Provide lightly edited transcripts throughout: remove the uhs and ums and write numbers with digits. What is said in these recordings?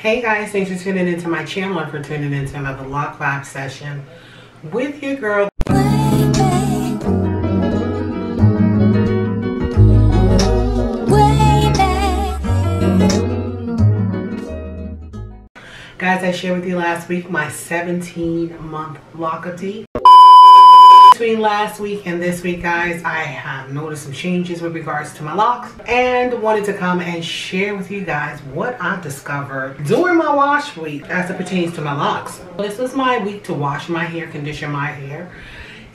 Hey guys, thanks for tuning into my channel and for tuning into another lock vibe session with your girl. Guys, I shared with you last week my 17-month lock update. Between last week and this week, guys, I have noticed some changes with regards to my locks and wanted to come and share with you guys what I discovered during my wash week as it pertains to my locks. This was my week to wash my hair, condition my hair,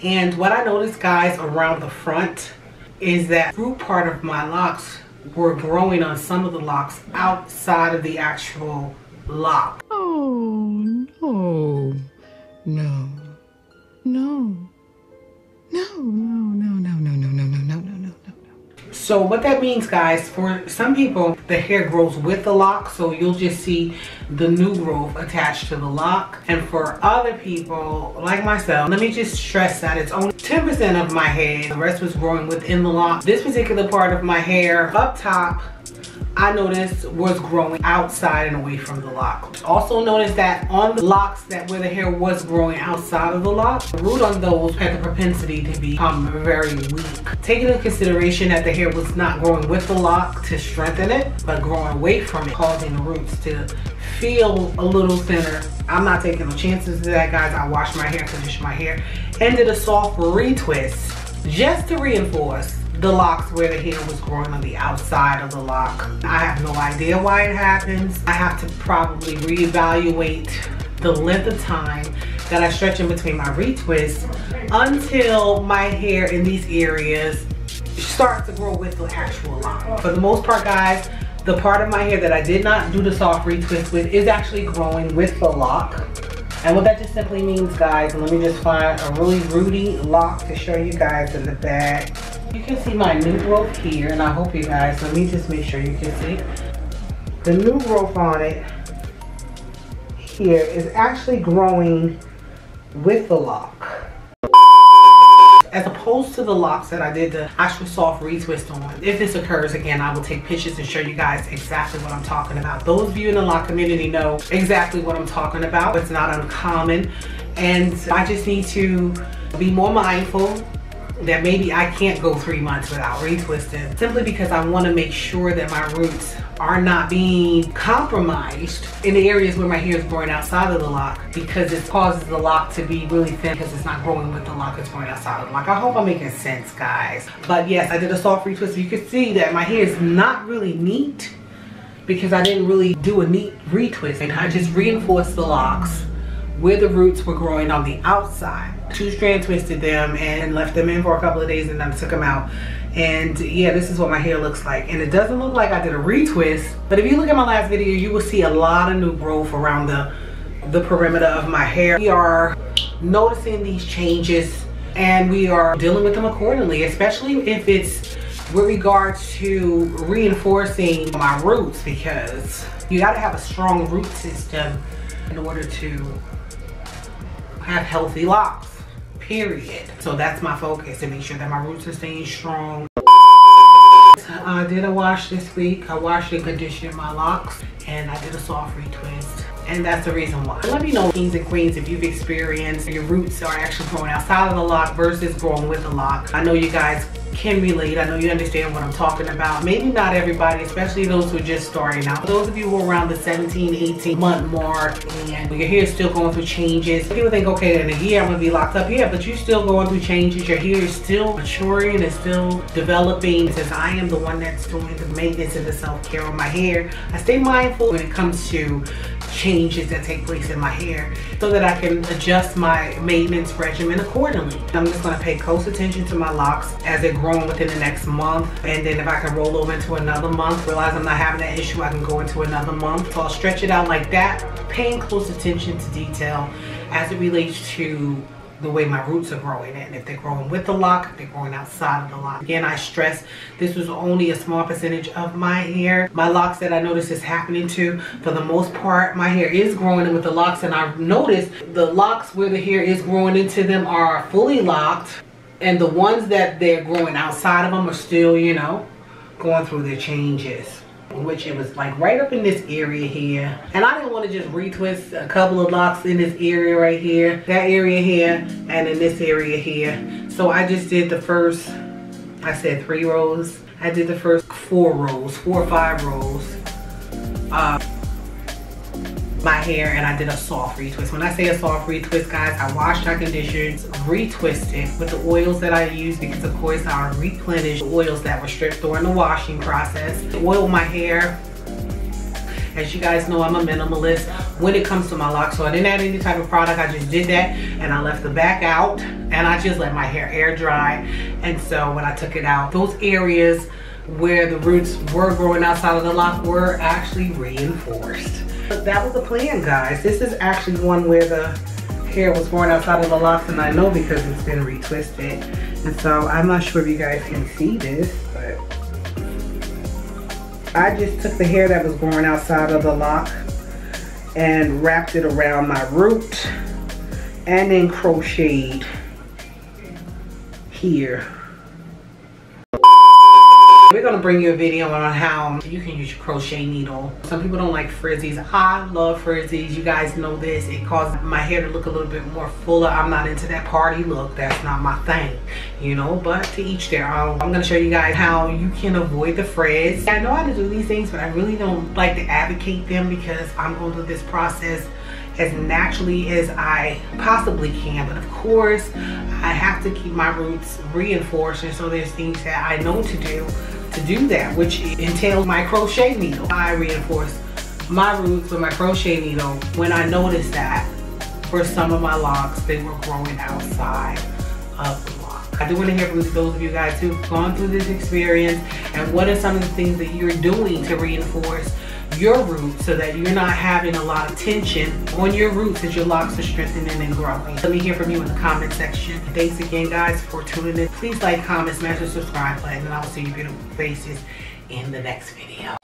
and what I noticed, guys, around the front is that root part of my locks were growing on some of the locks outside of the actual lock. Oh no, no, no. No. So what that means, guys, for some people, the hair grows with the lock, so you'll just see the new growth attached to the lock. And for other people, like myself, let me just stress that it's only 10% of my hair. The rest was growing within the lock. This particular part of my hair up top, I noticed was growing outside and away from the lock. Also noticed that on the locks that where the hair was growing outside of the lock, the root on those had the propensity to become very weak. Taking into consideration that the hair was not growing with the lock to strengthen it, but growing away from it, causing the roots to feel a little thinner. I'm not taking no chances of that, guys. I washed my hair, conditioned my hair, and did a soft retwist just to reinforce the locks where the hair was growing on the outside of the lock. I have no idea why it happens. I have to probably reevaluate the length of time that I stretch in between my retwists until my hair in these areas starts to grow with the actual lock. For the most part, guys, the part of my hair that I did not do the soft retwist with is actually growing with the lock. And what that just simply means, guys, and let me just find a really rooty lock to show you guys in the back. You can see my new growth here, and I hope you guys, let me just make sure you can see. The new growth on it here is actually growing with the lock. As opposed to the locks that I did the actual soft retwist on. If this occurs again, I will take pictures and show you guys exactly what I'm talking about. Those of you in the lock community know exactly what I'm talking about. It's not uncommon, and I just need to be more mindful that maybe I can't go 3 months without retwisting, simply because I want to make sure that my roots are not being compromised in the areas where my hair is growing outside of the lock, because it causes the lock to be really thin because it's not growing with the lock, it's growing outside of the lock. I hope I'm making sense, guys. But yes, I did a soft retwist. You can see that my hair is not really neat because I didn't really do a neat retwist, and I just reinforced the locks where the roots were growing on the outside. 2-strand twisted them and left them in for a couple of days, and then took them out. And yeah, this is what my hair looks like. And it doesn't look like I did a retwist, but if you look at my last video, you will see a lot of new growth around the perimeter of my hair. We are noticing these changes and we are dealing with them accordingly, especially if it's with regards to reinforcing my roots, because you got to have a strong root system in order to have healthy locks, period. So that's my focus, to make sure that my roots are staying strong. I did a wash this week. I washed and conditioned my locks, and I did a soft retwist, and that's the reason why. Let me know, kings and queens, if you've experienced your roots are actually growing outside of the lock versus growing with the lock. I know you guys can relate. I know you understand what I'm talking about. Maybe not everybody, especially those who are just starting out. For those of you who are around the 17-18 month mark and your hair is still going through changes, people think, okay, in a year I'm gonna be locked up. Yeah, but you're still going through changes. Your hair is still maturing, it's still developing. Since I am the one that's doing the maintenance and the self-care of my hair, I stay mindful when it comes to changes that take place in my hair so that I can adjust my maintenance regimen accordingly. I'm just going to pay close attention to my locks as they're growing within the next month, and then if I can roll over into another month, realize I'm not having that issue, I can go into another month. So I'll stretch it out like that, paying close attention to detail as it relates to the way my roots are growing, and if they're growing with the lock, if they're growing outside of the lock. Again, I stress this was only a small percentage of my hair. My locks that I noticed is happening to, for the most part, my hair is growing with the locks, and I've noticed the locks where the hair is growing into them are fully locked, and the ones that they're growing outside of them are still, you know, going through their changes. which it was like right up in this area here. And I didn't want to just retwist a couple of locks in this area right here, that area here, and in this area here. So I just did the first, I said 3 rows. I did the first 4 rows, 4 or 5 rows. My hair, and I did a soft retwist. When I say a soft retwist, guys, I washed, I conditioned, retwisted with the oils that I use, because of course I replenished the oils that were stripped during the washing process. Oil my hair. As you guys know, I'm a minimalist when it comes to my locks, so I didn't add any type of product. I just did that, and I left the back out, and I just let my hair air dry. And so when I took it out, those areas where the roots were growing outside of the lock were actually reinforced. But that was the plan, guys. This is actually one where the hair was growing outside of the locks, and I know because it's been retwisted. And so I'm not sure if you guys can see this, but I just took the hair that was growing outside of the lock and wrapped it around my root and then crocheted here. We're gonna bring you a video on how you can use your crochet needle. Some people don't like frizzies. I love frizzies. You guys know this. It causes my hair to look a little bit more fuller. I'm not into that party look. That's not my thing, you know, but to each their own. I'm gonna show you guys how you can avoid the frizz. I know how to do these things, but I really don't like to advocate them because I'm going through this process as naturally as I possibly can. But of course, I have to keep my roots reinforced, and so there's things that I know to do that, which entails my crochet needle. I reinforce my roots with my crochet needle when I noticed that for some of my locks, they were growing outside of the lock. I do want to hear from those of you guys who've gone through this experience, and what are some of the things that you're doing to reinforce your roots so that you're not having a lot of tension on your roots as your locks are strengthening and growing. Let me hear from you in the comment section. Thanks again, guys, for tuning in. Please like, comment, smash the subscribe button, and I will see your beautiful faces in the next video.